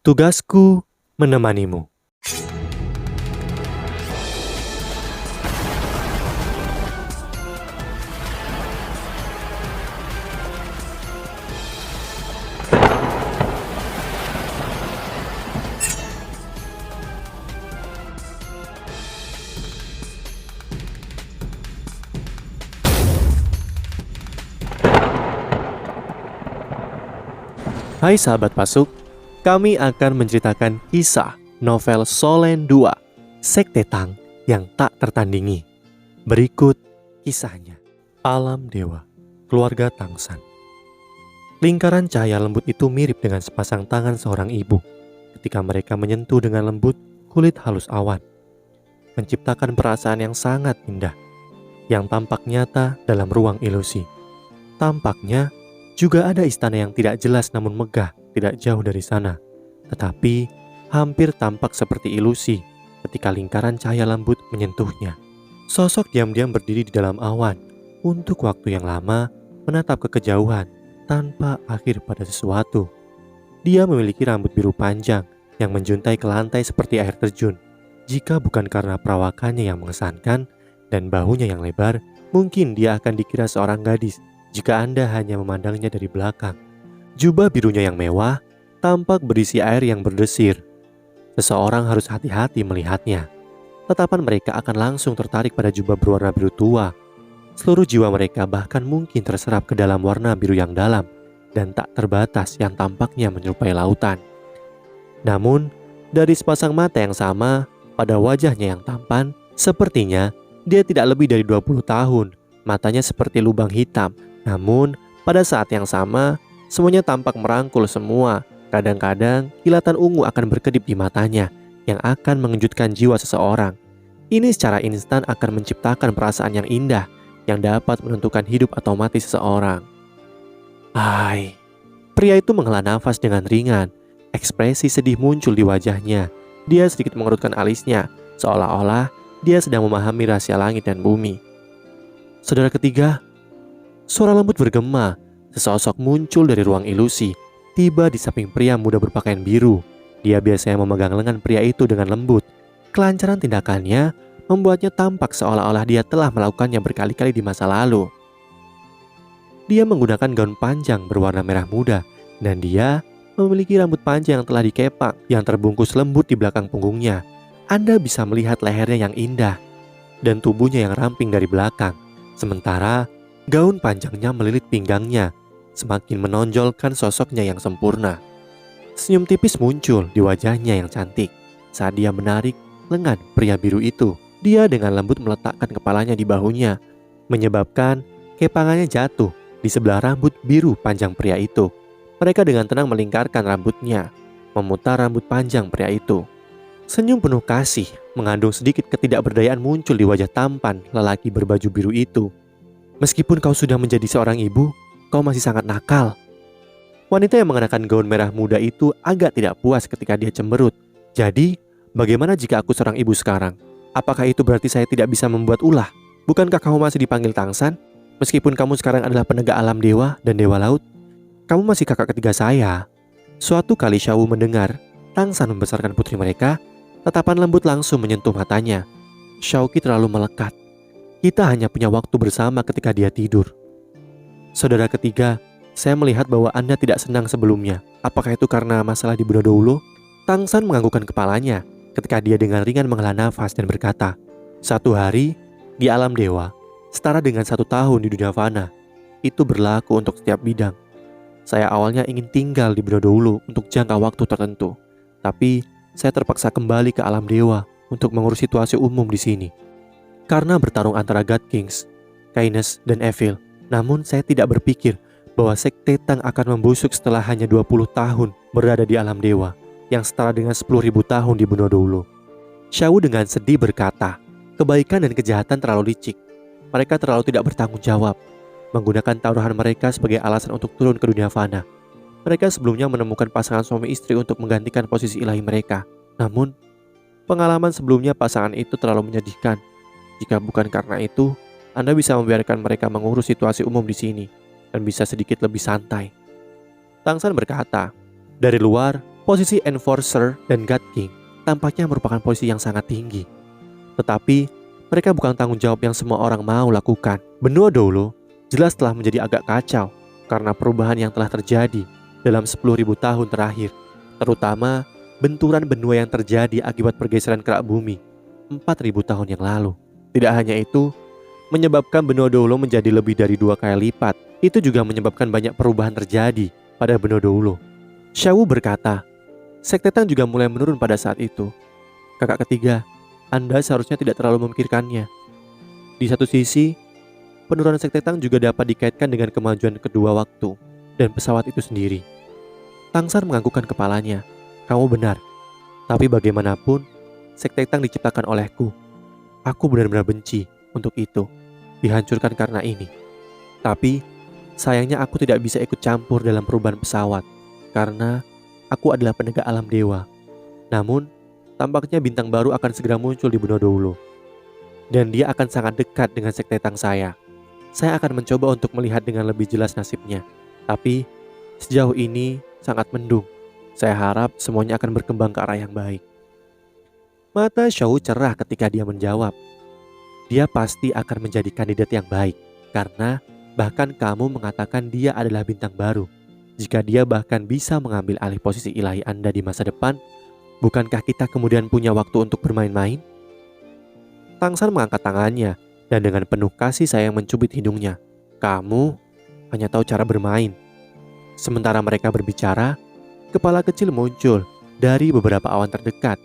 Tugasku menemanimu. Hai sahabat Pasuk, kami akan menceritakan kisah novel Solen 2, Sekte Tang yang tak tertandingi. Berikut kisahnya. Alam Dewa, keluarga Tangsan. Lingkaran cahaya lembut itu mirip dengan sepasang tangan seorang ibu ketika mereka menyentuh dengan lembut kulit halus awan, menciptakan perasaan yang sangat indah yang tampak nyata dalam ruang ilusi. Tampaknya juga ada istana yang tidak jelas namun megah tidak jauh dari sana, tetapi hampir tampak seperti ilusi ketika lingkaran cahaya lembut menyentuhnya. Sosok diam-diam berdiri di dalam awan untuk waktu yang lama, menatap ke kejauhan tanpa akhir pada sesuatu. Dia memiliki rambut biru panjang yang menjuntai ke lantai seperti air terjun. Jika bukan karena perawakannya yang mengesankan dan bahunya yang lebar, mungkin dia akan dikira seorang gadis jika Anda hanya memandangnya dari belakang. Jubah birunya yang mewah tampak berisi air yang berdesir. Seseorang harus hati-hati melihatnya. Tatapan mereka akan langsung tertarik pada jubah berwarna biru tua. Seluruh jiwa mereka bahkan mungkin terserap ke dalam warna biru yang dalam dan tak terbatas yang tampaknya menyerupai lautan. Namun, dari sepasang mata yang sama pada wajahnya yang tampan, sepertinya dia tidak lebih dari 20 tahun. Matanya seperti lubang hitam. Namun, pada saat yang sama, semuanya tampak merangkul semua. Kadang-kadang, kilatan ungu akan berkedip di matanya yang akan mengejutkan jiwa seseorang. Ini secara instan akan menciptakan perasaan yang indah yang dapat menentukan hidup atau mati seseorang. Hai, pria itu menghela nafas dengan ringan. Ekspresi sedih muncul di wajahnya. Dia sedikit mengerutkan alisnya, seolah-olah dia sedang memahami rahasia langit dan bumi. Saudara ketiga, suara lembut bergema. Sesosok muncul dari ruang ilusi, tiba di samping pria muda berpakaian biru. Dia biasanya memegang lengan pria itu dengan lembut. Kelancaran tindakannya membuatnya tampak seolah-olah dia telah melakukannya berkali-kali di masa lalu. Dia menggunakan gaun panjang berwarna merah muda, dan dia memiliki rambut panjang yang telah dikepang yang terbungkus lembut di belakang punggungnya. Anda bisa melihat lehernya yang indah dan tubuhnya yang ramping dari belakang. Sementara gaun panjangnya melilit pinggangnya, semakin menonjolkan sosoknya yang sempurna. Senyum tipis muncul di wajahnya yang cantik saat dia menarik lengan pria biru itu. Dia dengan lembut meletakkan kepalanya di bahunya, menyebabkan kepangannya jatuh di sebelah rambut biru panjang pria itu. Mereka dengan tenang melingkarkan rambutnya, memutar rambut panjang pria itu. Senyum penuh kasih mengandung sedikit ketidakberdayaan muncul di wajah tampan lelaki berbaju biru itu. Meskipun kau sudah menjadi seorang ibu, kau masih sangat nakal. Wanita yang mengenakan gaun merah muda itu agak tidak puas ketika dia cemberut. Jadi, bagaimana jika aku seorang ibu sekarang? Apakah itu berarti saya tidak bisa membuat ulah? Bukankah kamu masih dipanggil Tangsan? Meskipun kamu sekarang adalah penegak alam dewa dan dewa laut, kamu masih kakak ketiga saya. Suatu kali Shawu mendengar Tangsan membesarkan putri mereka, tatapan lembut langsung menyentuh matanya. Shauki terlalu melekat. Kita hanya punya waktu bersama ketika dia tidur. Saudara ketiga, saya melihat bahwa Anda tidak senang sebelumnya. Apakah itu karena masalah di Bunodoulo? Tangsan menganggukkan kepalanya ketika dia dengan ringan menghela nafas dan berkata, "Satu hari di alam dewa setara dengan 1 tahun di dunia fana. Itu berlaku untuk setiap bidang. Saya awalnya ingin tinggal di Bunodoulo untuk jangka waktu tertentu, tapi saya terpaksa kembali ke alam dewa untuk mengurus situasi umum di sini. Karena bertarung antara God Kings, Kindness, dan Evil. Namun saya tidak berpikir bahwa Sekte Tang akan membusuk setelah hanya 20 tahun berada di alam dewa, yang setara dengan 10.000 tahun di Bunodoulo." Shawu dengan sedih berkata, kebaikan dan kejahatan terlalu licik. Mereka terlalu tidak bertanggung jawab, menggunakan taruhan mereka sebagai alasan untuk turun ke dunia fana. Mereka sebelumnya menemukan pasangan suami istri untuk menggantikan posisi ilahi mereka. Namun, pengalaman sebelumnya pasangan itu terlalu menyedihkan. Jika bukan karena itu, Anda bisa membiarkan mereka mengurus situasi umum di sini dan bisa sedikit lebih santai. Tangsan berkata, dari luar, Posisi Enforcer dan God King tampaknya merupakan posisi yang sangat tinggi. Tetapi mereka bukan tanggung jawab yang semua orang mau lakukan. Benua Doulo jelas telah menjadi agak kacau karena perubahan yang telah terjadi dalam 10.000 tahun terakhir, terutama benturan benua yang terjadi akibat pergeseran kerak bumi 4.000 tahun yang lalu. Tidak hanya itu, menyebabkan benua Doulo menjadi lebih dari 2 kali lipat. Itu juga menyebabkan banyak perubahan terjadi pada benua Doulo. Xiao berkata, Sekte Tang juga mulai menurun pada saat itu. Kakak ketiga, Anda seharusnya tidak terlalu memikirkannya. Di satu sisi, penurunan Sekte Tang juga dapat dikaitkan dengan kemajuan kedua waktu dan pesawat itu sendiri. Tangsar menganggukkan kepalanya. Kamu benar. Tapi bagaimanapun, Sekte Tang diciptakan olehku. Aku benar-benar benci untuk itu. Dihancurkan karena ini. Tapi, sayangnya aku tidak bisa ikut campur dalam perubahan pesawat. Karena aku adalah penegak alam dewa. Namun, tampaknya bintang baru akan segera muncul di benua Doulo. Dan dia akan sangat dekat dengan Sekte Tang saya. Saya akan mencoba untuk melihat dengan lebih jelas nasibnya. Tapi, sejauh ini sangat mendung. Saya harap semuanya akan berkembang ke arah yang baik. Mata Xiao cerah ketika dia menjawab. Dia pasti akan menjadi kandidat yang baik. Karena bahkan kamu mengatakan dia adalah bintang baru. Jika dia bahkan bisa mengambil alih posisi ilahi Anda di masa depan, bukankah kita kemudian punya waktu untuk bermain-main? Tangsar mengangkat tangannya dan dengan penuh kasih sayang mencubit hidungnya. Kamu hanya tahu cara bermain. Sementara mereka berbicara, kepala kecil muncul dari beberapa awan terdekat.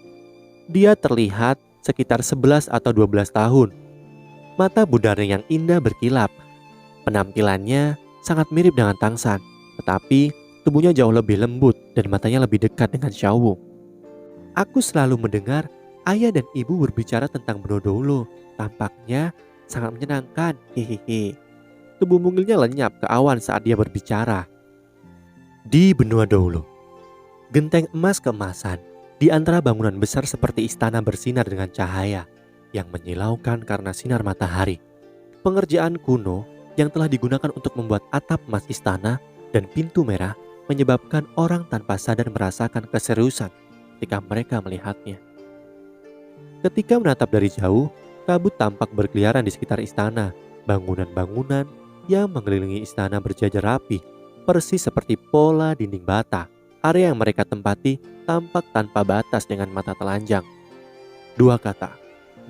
Dia terlihat sekitar 11 atau 12 tahun. Mata budarnya yang indah berkilap. Penampilannya sangat mirip dengan Tangsar, tetapi tubuhnya jauh lebih lembut dan matanya lebih dekat dengan Xiao. Aku selalu mendengar ayah dan ibu berbicara tentang benua Doulo. Tampaknya sangat menyenangkan. Hehehe. Tubuh mungilnya lenyap ke awan saat dia berbicara. Di benua Doulo, genteng emas keemasan di antara bangunan besar seperti istana bersinar dengan cahaya yang menyilaukan karena sinar matahari. Pengerjaan kuno yang telah digunakan untuk membuat atap emas istana dan pintu merah menyebabkan orang tanpa sadar merasakan keseriusan ketika mereka melihatnya. Ketika menatap dari jauh, kabut tampak berkeliaran di sekitar istana. Bangunan-bangunan yang mengelilingi istana berjajar rapi, persis seperti pola dinding bata. Area yang mereka tempati tampak tanpa batas dengan mata telanjang. 2 kata,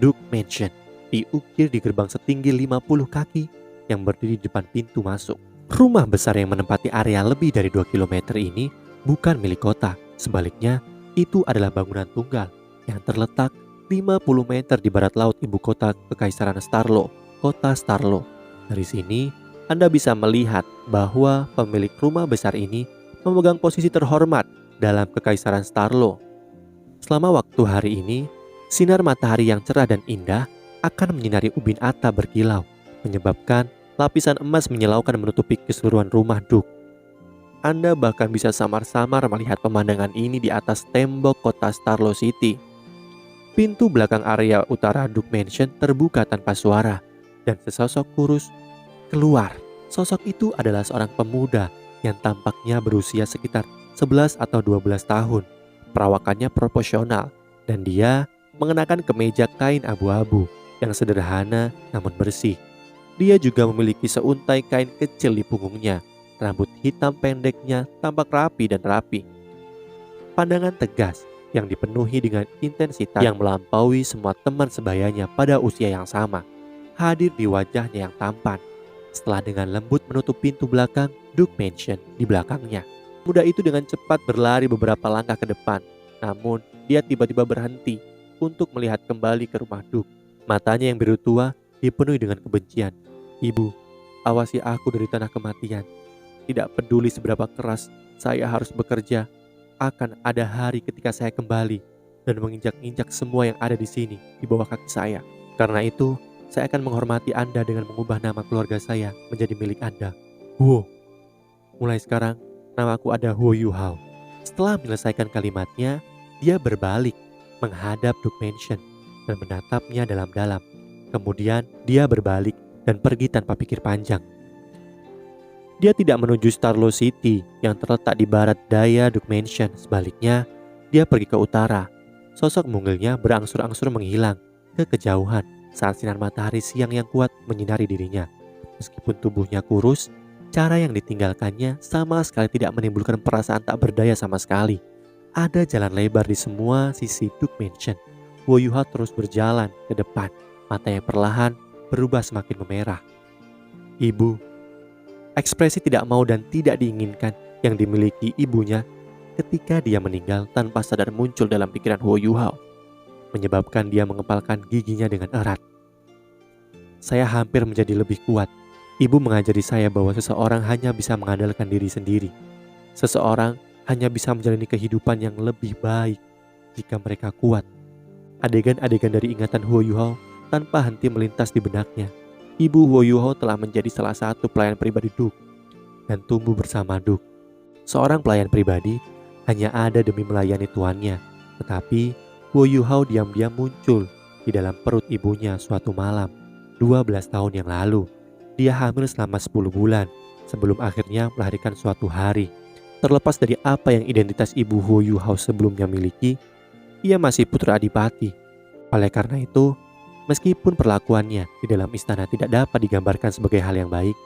Duke Mansion, diukir di gerbang setinggi 50 kaki yang berdiri di depan pintu masuk. Rumah besar yang menempati area lebih dari 2 km ini bukan milik kota. Sebaliknya, itu adalah bangunan tunggal yang terletak 50 meter di barat laut ibu kota Kekaisaran Starlo, kota Starlo. Dari sini, Anda bisa melihat bahwa pemilik rumah besar ini memegang posisi terhormat dalam Kekaisaran Starlo. Selama waktu hari ini, sinar matahari yang cerah dan indah akan menyinari ubin atap berkilau, menyebabkan lapisan emas menyilaukan menutupi keseluruhan rumah Duke. Anda bahkan bisa samar-samar melihat pemandangan ini di atas tembok kota Starlo City. Pintu belakang area utara Duke Mansion terbuka tanpa suara, dan sesosok kurus keluar. Sosok itu adalah seorang pemuda yang tampaknya berusia sekitar 11 atau 12 tahun. Perawakannya proporsional, dan dia mengenakan kemeja kain abu-abu yang sederhana namun bersih. Dia juga memiliki seuntai kain kecil di punggungnya. Rambut hitam pendeknya tampak rapi dan rapi. Pandangan tegas yang dipenuhi dengan intensitas yang melampaui semua teman sebayanya pada usia yang sama hadir di wajahnya yang tampan. Setelah dengan lembut menutup pintu belakang Duke Mansion di belakangnya, pemuda itu dengan cepat berlari beberapa langkah ke depan. Namun dia tiba-tiba berhenti untuk melihat kembali ke rumah Duke. Matanya yang biru tua dipenuhi dengan kebencian. Ibu, awasi aku dari tanah kematian. Tidak peduli seberapa keras saya harus bekerja, akan ada hari ketika saya kembali dan menginjak-injak semua yang ada di sini di bawah kaki saya. Karena itu, saya akan menghormati Anda dengan mengubah nama keluarga saya menjadi milik Anda. Huo. Mulai sekarang, namaku ada Huo Yuhao. Setelah menyelesaikan kalimatnya, dia berbalik menghadap Duke Mansion dan menatapnya dalam-dalam. Kemudian dia berbalik dan pergi tanpa pikir panjang. Dia tidak menuju Starlo City yang terletak di barat daya Duke Mansion. Sebaliknya, dia pergi ke utara. Sosok mungilnya berangsur-angsur menghilang ke kejauhan saat sinar matahari siang yang kuat menyinari dirinya. Meskipun tubuhnya kurus, cara yang ditinggalkannya sama sekali tidak menimbulkan perasaan tak berdaya sama sekali. Ada jalan lebar di semua sisi Duke Mansion. Wo Yuha terus berjalan ke depan, matanya perlahan berubah semakin memerah. Ibu. Ekspresi tidak mau dan tidak diinginkan yang dimiliki ibunya ketika dia meninggal tanpa sadar muncul dalam pikiran Wo Yuha, menyebabkan dia mengepalkan giginya dengan erat. Saya hampir menjadi lebih kuat. Ibu mengajari saya bahwa seseorang hanya bisa mengandalkan diri sendiri. Seseorang hanya bisa menjalani kehidupan yang lebih baik jika mereka kuat. Adegan-adegan dari ingatan Wo Yuha tanpa henti melintas di benaknya. Ibu Wo Yuha telah menjadi salah satu pelayan pribadi Duke dan tumbuh bersama Duke. Seorang pelayan pribadi hanya ada demi melayani tuannya, tetapi Wo Yuha diam-diam muncul di dalam perut ibunya suatu malam 12 tahun yang lalu. Dia hamil selama 10 bulan sebelum akhirnya melahirkan suatu hari. Terlepas dari apa yang identitas ibu Wo Yuha sebelumnya miliki, ia masih putra adipati. Oleh karena itu, meskipun perlakuannya di dalam istana tidak dapat digambarkan sebagai hal yang baik,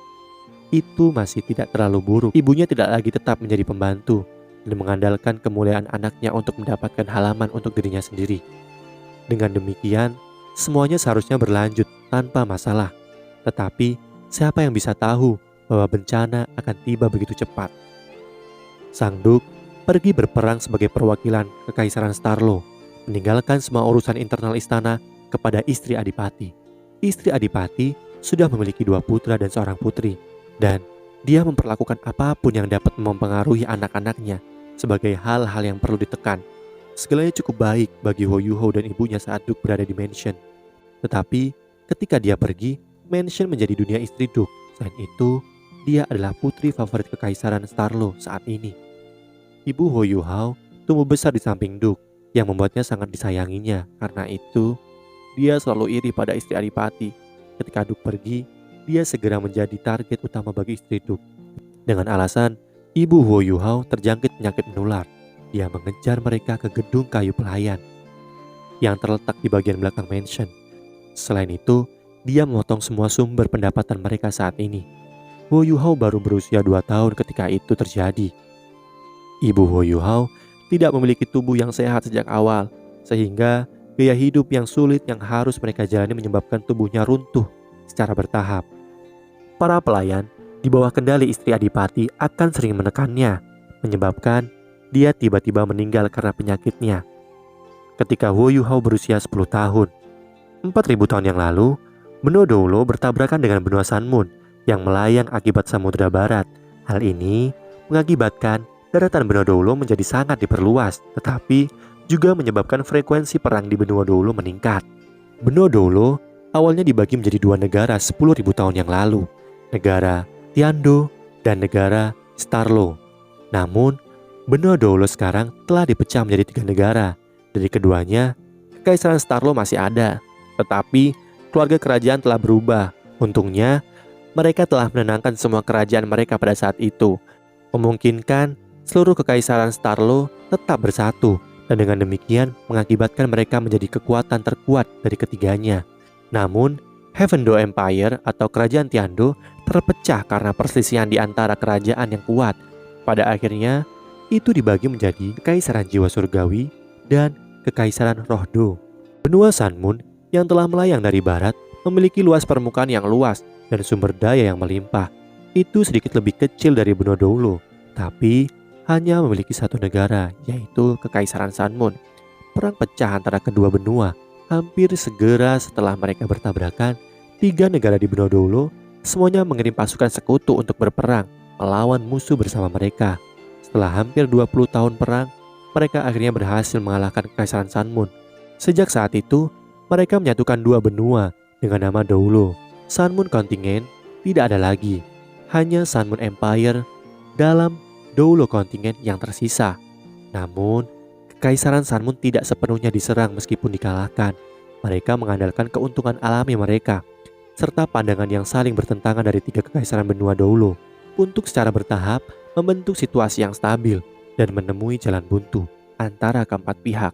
itu masih tidak terlalu buruk. Ibunya tidak lagi tetap menjadi pembantu dan mengandalkan kemuliaan anaknya untuk mendapatkan halaman untuk dirinya sendiri. Dengan demikian, semuanya seharusnya berlanjut tanpa masalah. Tetapi, siapa yang bisa tahu bahwa bencana akan tiba begitu cepat? Sang Duke pergi berperang sebagai perwakilan Kekaisaran Starlo, meninggalkan semua urusan internal istana kepada istri adipati. Istri adipati sudah memiliki 2 putra dan seorang putri, dan dia memperlakukan apapun yang dapat mempengaruhi anak-anaknya sebagai hal-hal yang perlu ditekan. Segalanya cukup baik bagi Wo Yuha dan ibunya saat Duke berada di mansion. Tetapi ketika dia pergi, mansion menjadi dunia istri Duke. Selain itu, dia adalah putri favorit Kekaisaran Starlo saat ini. Ibu Wo Yuha tumbuh besar di samping Duke yang membuatnya sangat disayanginya. Karena itu, dia selalu iri pada istri adipati. Ketika Duke pergi, dia segera menjadi target utama bagi istri Duke. Dengan alasan ibu Wo Yuha terjangkit penyakit menular, dia mengejar mereka ke gedung kayu pelayan yang terletak di bagian belakang mansion. Selain itu, dia memotong semua sumber pendapatan mereka saat ini. Wo Yuha baru berusia 2 tahun ketika itu terjadi. Ibu Wo Yuha tidak memiliki tubuh yang sehat sejak awal, sehingga gaya hidup yang sulit yang harus mereka jalani menyebabkan tubuhnya runtuh secara bertahap. Para pelayan di bawah kendali istri adipati akan sering menekannya, menyebabkan dia tiba-tiba meninggal karena penyakitnya. Ketika Wo Yuha berusia 10 tahun, 4.000 tahun yang lalu, benua Doulo bertabrakan dengan benua Sanmun yang melayang akibat Samudra Barat. Hal ini mengakibatkan daratan benua Doulo menjadi sangat diperluas, tetapi juga menyebabkan frekuensi perang di benua Doulo meningkat. Benua Doulo awalnya dibagi menjadi 2 negara 10.000 tahun yang lalu, negara Tiando dan negara Starlo. Namun, benua Doulo sekarang telah dipecah menjadi 3 negara. Dari keduanya, Kekaisaran Starlo masih ada, tetapi keluarga kerajaan telah berubah. Untungnya, mereka telah menenangkan semua kerajaan mereka pada saat itu, memungkinkan seluruh Kekaisaran Starlo tetap bersatu, dan dengan demikian mengakibatkan mereka menjadi kekuatan terkuat dari ketiganya. Namun, Heavendo Empire atau Kerajaan Tiando terpecah karena perselisihan di antara kerajaan yang kuat. Pada akhirnya, itu dibagi menjadi Kekaisaran Jiwa Surgawi dan Kekaisaran Roh Do. Benua Sanmun yang telah melayang dari barat memiliki luas permukaan yang luas dan sumber daya yang melimpah. Itu sedikit lebih kecil dari benua Doulo, tapi hanya memiliki 1 negara, yaitu Kekaisaran Sanmun. Perang pecah antara kedua benua hampir segera setelah mereka bertabrakan. 3 negara di benua Doulo semuanya mengirim pasukan sekutu untuk berperang melawan musuh bersama mereka. Setelah hampir 20 tahun perang, mereka akhirnya berhasil mengalahkan Kekaisaran Sanmun. Sejak saat itu, mereka menyatukan 2 benua dengan nama Doulo. Sanmun Kontingen tidak ada lagi, hanya Sanmun Empire dalam Doulo Kontingen yang tersisa. Namun, Kekaisaran Sanmun tidak sepenuhnya diserang meskipun dikalahkan. Mereka mengandalkan keuntungan alami mereka, serta pandangan yang saling bertentangan dari 3 kekaisaran benua Doulo untuk secara bertahap membentuk situasi yang stabil dan menemui jalan buntu antara keempat pihak.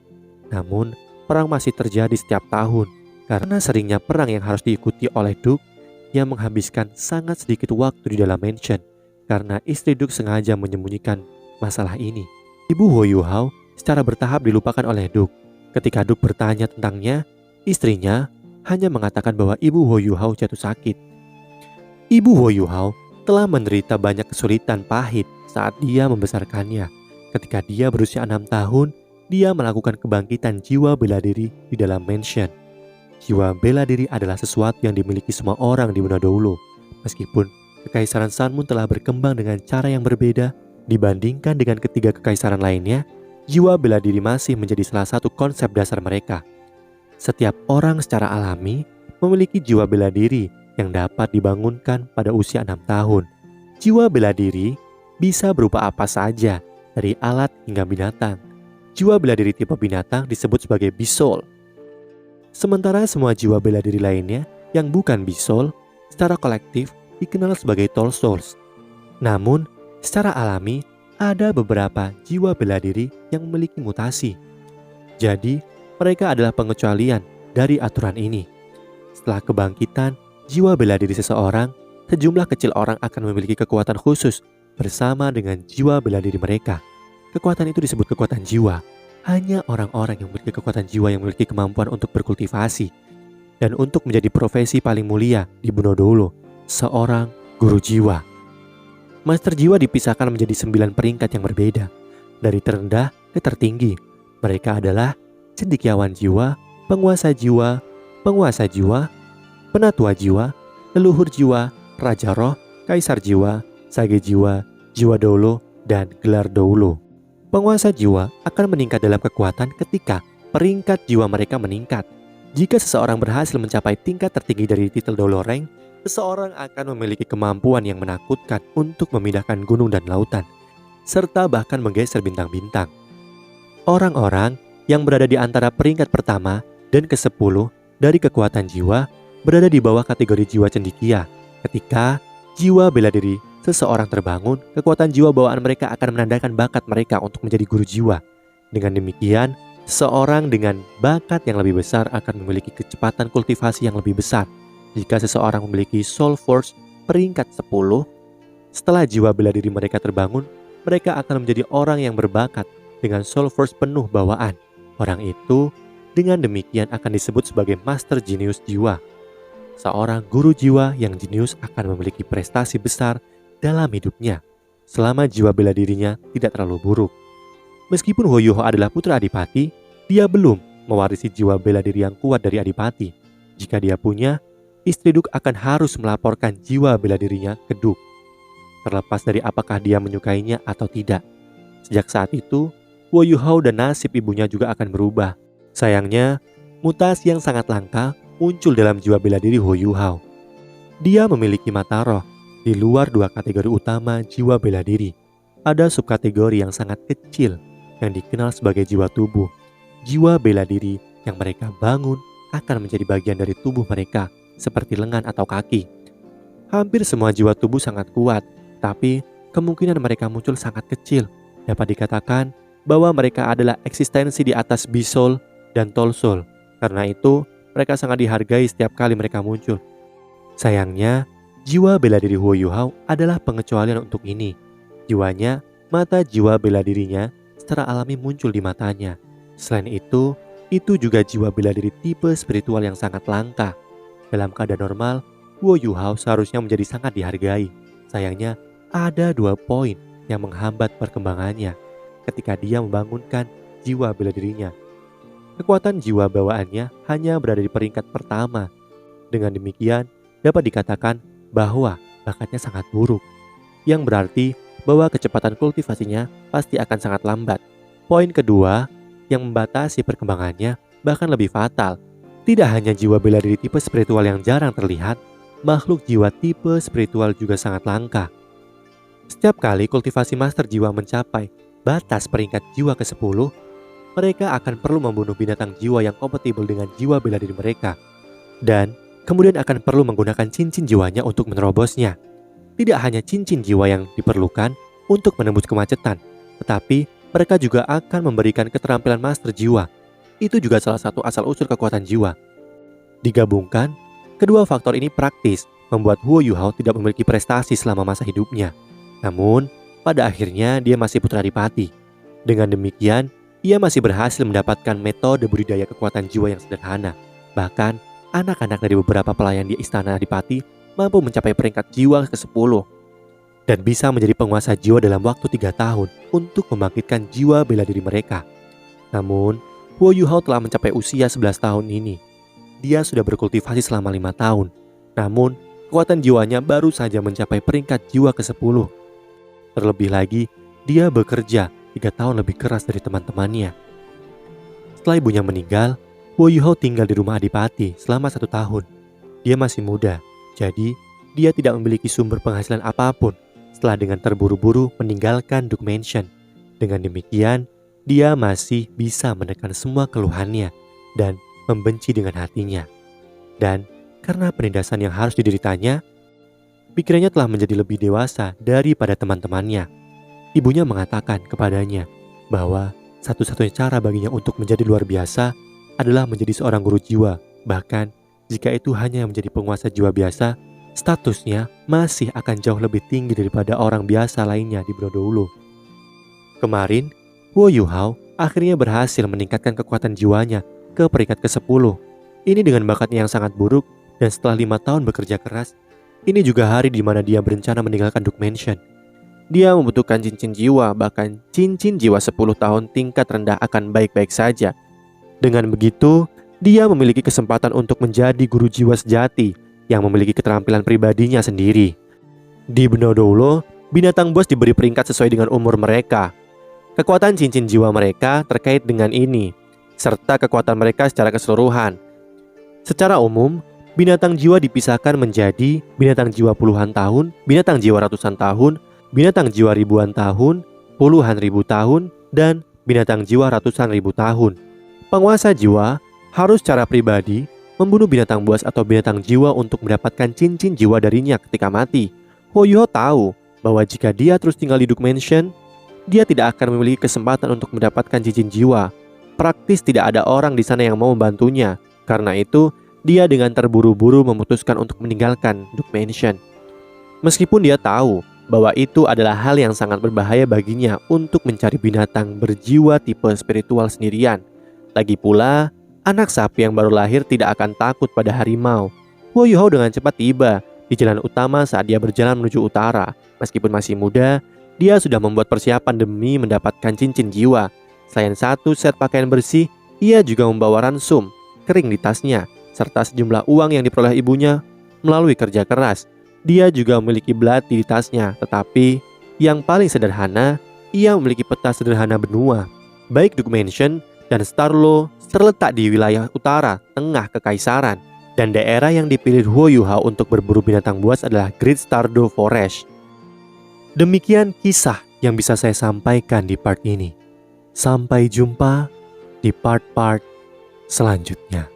Namun, perang masih terjadi setiap tahun karena seringnya perang yang harus diikuti oleh Duke yang menghabiskan sangat sedikit waktu di dalam mansion karena istri Duke sengaja menyembunyikan masalah ini. Ibu Huo Yuhao secara bertahap dilupakan oleh Duke. Ketika Duke bertanya tentangnya, istrinya hanya mengatakan bahwa Ibu Huo Yuhao jatuh sakit. Ibu Huo Yuhao telah menderita banyak kesulitan pahit saat dia membesarkannya. Ketika dia berusia 6 tahun, dia melakukan kebangkitan jiwa bela diri di dalam mansion. Jiwa bela diri adalah sesuatu yang dimiliki semua orang di Bunodoulo. Meskipun Kekaisaran Sanmun telah berkembang dengan cara yang berbeda dibandingkan dengan ketiga kekaisaran lainnya, jiwa bela diri masih menjadi salah satu konsep dasar mereka. Setiap orang secara alami memiliki jiwa bela diri yang dapat dibangunkan pada usia 6 tahun. Jiwa bela diri bisa berupa apa saja, dari alat hingga binatang. Jiwa bela diri tipe binatang disebut sebagai Besoul. Sementara semua jiwa bela diri lainnya yang bukan Besoul secara kolektif dikenal sebagai Tall Souls. Namun, secara alami ada beberapa jiwa bela diri yang memiliki mutasi. Jadi, mereka adalah pengecualian dari aturan ini. Setelah kebangkitan jiwa bela diri seseorang, sejumlah kecil orang akan memiliki kekuatan khusus bersama dengan jiwa bela diri mereka. Kekuatan itu disebut kekuatan jiwa. Hanya orang-orang yang memiliki kekuatan jiwa yang memiliki kemampuan untuk berkultivasi dan untuk menjadi profesi paling mulia di Bunodoulo, seorang guru jiwa. Master jiwa dipisahkan menjadi 9 peringkat yang berbeda, dari terendah ke tertinggi. Mereka adalah cendekiawan jiwa, penguasa jiwa, penatua jiwa, leluhur jiwa, raja roh, kaisar jiwa, sage jiwa, jiwa doulo, dan gelar doulo. Penguasa jiwa akan meningkat dalam kekuatan ketika peringkat jiwa mereka meningkat. Jika seseorang berhasil mencapai tingkat tertinggi dari titel doulo rank, seseorang akan memiliki kemampuan yang menakutkan untuk memindahkan gunung dan lautan, serta bahkan menggeser bintang-bintang. Orang-orang yang berada di antara peringkat pertama dan ke-10 dari kekuatan jiwa berada di bawah kategori jiwa cendekia. Ketika jiwa bela diri seseorang terbangun, kekuatan jiwa bawaan mereka akan menandakan bakat mereka untuk menjadi guru jiwa. Dengan demikian, seseorang dengan bakat yang lebih besar akan memiliki kecepatan kultivasi yang lebih besar. Jika seseorang memiliki Soul Force peringkat 10, setelah jiwa bela diri mereka terbangun, mereka akan menjadi orang yang berbakat dengan Soul Force penuh bawaan. Orang itu dengan demikian akan disebut sebagai Master Genius jiwa. Seorang guru jiwa yang jenius akan memiliki prestasi besar dalam hidupnya selama jiwa bela dirinya tidak terlalu buruk. Meskipun Huo Yuhao adalah putra adipati, dia belum mewarisi jiwa bela diri yang kuat dari adipati. Jika dia punya, istri Duke akan harus melaporkan jiwa bela dirinya ke Duke, terlepas dari apakah dia menyukainya atau tidak. Sejak saat itu, Huo Yuhao dan nasib ibunya juga akan berubah. Sayangnya, mutasi yang sangat langka muncul dalam jiwa bela diri Huo Yuhao. Dia memiliki mata roh di luar 2 kategori utama jiwa bela diri. Ada subkategori yang sangat kecil yang dikenal sebagai jiwa tubuh. Jiwa bela diri yang mereka bangun akan menjadi bagian dari tubuh mereka, seperti lengan atau kaki. Hampir semua jiwa tubuh sangat kuat, tapi kemungkinan mereka muncul sangat kecil. Dapat dikatakan bahwa mereka adalah eksistensi di atas Besoul dan Tall Soul. Karena itu, mereka sangat dihargai setiap kali mereka muncul. Sayangnya, jiwa bela diri Huo Yuhao adalah pengecualian untuk ini. Jiwanya, mata jiwa bela dirinya secara alami muncul di matanya. Selain itu juga jiwa bela diri tipe spiritual yang sangat langka. Dalam keadaan normal, Huo Yuhao seharusnya menjadi sangat dihargai. Sayangnya, ada 2 poin yang menghambat perkembangannya ketika dia membangunkan jiwa bela dirinya. Kekuatan jiwa bawaannya hanya berada di peringkat pertama. Dengan demikian, dapat dikatakan bahwa bakatnya sangat buruk, yang berarti bahwa kecepatan kultivasinya pasti akan sangat lambat. Poin kedua yang membatasi perkembangannya bahkan lebih fatal. Tidak hanya jiwa bela diri tipe spiritual yang jarang terlihat, makhluk jiwa tipe spiritual juga sangat langka. Setiap kali kultivasi master jiwa mencapai batas peringkat jiwa ke-10, mereka akan perlu membunuh binatang jiwa yang kompatibel dengan jiwa bela diri mereka, dan kemudian akan perlu menggunakan cincin jiwanya untuk menerobosnya. tidak hanya cincin jiwa yang diperlukan untuk menembus kemacetan, tetapi mereka juga akan memberikan keterampilan master jiwa. Itu juga salah satu asal-usul kekuatan jiwa. Digabungkan, kedua faktor ini praktis membuat Huo Yuhao tidak memiliki prestasi selama masa hidupnya. Namun, pada akhirnya dia masih putra adipati. Dengan demikian, ia masih berhasil mendapatkan metode budidaya kekuatan jiwa yang sederhana. Bahkan, anak-anak dari beberapa pelayan di istana adipati mampu mencapai peringkat jiwa ke-10 dan bisa menjadi penguasa jiwa dalam waktu 3 tahun untuk membangkitkan jiwa bela diri mereka. Namun, Huo Yuhao telah mencapai usia 11 tahun ini. Dia sudah berkultivasi selama 5 tahun. Namun, kekuatan jiwanya baru saja mencapai peringkat jiwa ke-10. Terlebih lagi, dia bekerja 3 tahun lebih keras dari teman-temannya. Setelah ibunya meninggal, Huo Yuhao tinggal di rumah adipati selama 1 tahun. Dia masih muda, jadi dia tidak memiliki sumber penghasilan apapun setelah dengan terburu-buru meninggalkan Duke Mansion. Dengan demikian, dia masih bisa menekan semua keluhannya dan membenci dengan hatinya. Dan karena penindasan yang harus dideritanya, pikirannya telah menjadi lebih dewasa daripada teman-temannya. Ibunya mengatakan kepadanya bahwa satu-satunya cara baginya untuk menjadi luar biasa adalah menjadi seorang guru jiwa. Bahkan jika itu hanya menjadi penguasa jiwa biasa, statusnya masih akan jauh lebih tinggi daripada orang biasa lainnya di Brodoulo. Kemarin, Huo Yuhao akhirnya berhasil meningkatkan kekuatan jiwanya ke peringkat ke-10. Ini dengan bakatnya yang sangat buruk, dan setelah 5 tahun bekerja keras, ini juga hari di mana dia berencana meninggalkan Duke Mansion. Dia membutuhkan cincin jiwa, bahkan cincin jiwa 10 tahun tingkat rendah akan baik-baik saja. Dengan begitu, dia memiliki kesempatan untuk menjadi guru jiwa sejati yang memiliki keterampilan pribadinya sendiri. Di Brodoulo, binatang buas diberi peringkat sesuai dengan umur mereka. Kekuatan cincin jiwa mereka terkait dengan ini, serta kekuatan mereka secara keseluruhan. Secara umum, binatang jiwa dipisahkan menjadi binatang jiwa puluhan tahun, binatang jiwa ratusan tahun, binatang jiwa ribuan tahun, puluhan ribu tahun, dan binatang jiwa ratusan ribu tahun. Penguasa jiwa harus secara pribadi membunuh binatang buas atau binatang jiwa untuk mendapatkan cincin jiwa darinya ketika mati. Huo Yuhao tahu bahwa jika dia terus tinggal di Duke Mansion, dia tidak akan memiliki kesempatan untuk mendapatkan cincin jiwa. Praktis tidak ada orang di sana yang mau membantunya. Karena itu, dia dengan terburu-buru memutuskan untuk meninggalkan Duke Mansion. Meskipun dia tahu bahwa itu adalah hal yang sangat berbahaya baginya untuk mencari binatang berjiwa tipe spiritual sendirian. Lagi pula, anak sapi yang baru lahir tidak akan takut pada harimau. Huo Yuhao dengan cepat tiba di jalan utama saat dia berjalan menuju utara. Meskipun masih muda, dia sudah membuat persiapan demi mendapatkan cincin jiwa. Selain satu set pakaian bersih, ia juga membawa ransum kering di tasnya, serta sejumlah uang yang diperoleh ibunya melalui kerja keras. Dia juga memiliki belati di tasnya, tetapi yang paling sederhana, ia memiliki peta sederhana benua. Baik Duke Mansion dan Starlo terletak di wilayah utara tengah kekaisaran, dan daerah yang dipilih Huo Yuhao untuk berburu binatang buas adalah Great Stardew Forest. Demikian kisah yang bisa saya sampaikan di part ini. Sampai jumpa di part-part selanjutnya.